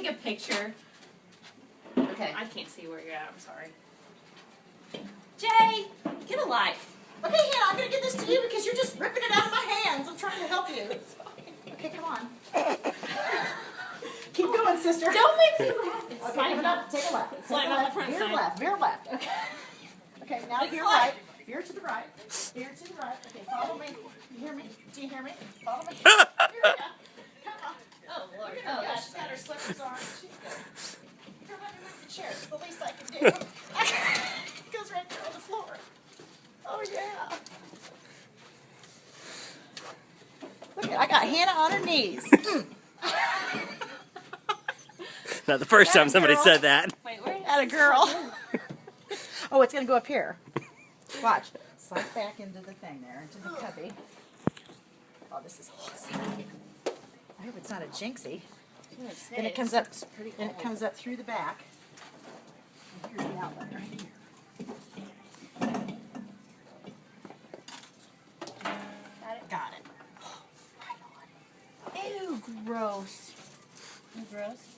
take a picture? Okay. I can't see where you're at. I'm sorry. Jay, get a life. Okay, Hannah, I'm going to get this to you because you're just ripping it out of my hands. I'm trying to help you. Okay, come on. Keep going, sister. Don't make me laugh. It's Okay, sliding coming up. Take a left. Take Slide a on the left. front Veer side. left. Veer left. Okay. Okay, now It's veer slide. right. Veer to the right. Veer to the right. Okay, follow me. You hear me? Do you hear me? Follow me. Here we go. Come on. Oh, Lord. Look at Oh, her go. that's She's got her slippers on. She's good. Here, let me move the chair. It's the least I can do. It goes right there on the floor. Oh, yeah. Look, I got Hannah on her knees. Not the first time somebody girl. said that. Wait, where? At a girl. Oh, it's going to go up here. Watch. Slide back into the thing there, into the cubby. Oh, this is awesome. I hope it's not a jinxie. Then it comes up. Then it comes up through the back. And here's the outlet right here. Got it? Got it. Oh, right on. Ew, gross. Gross.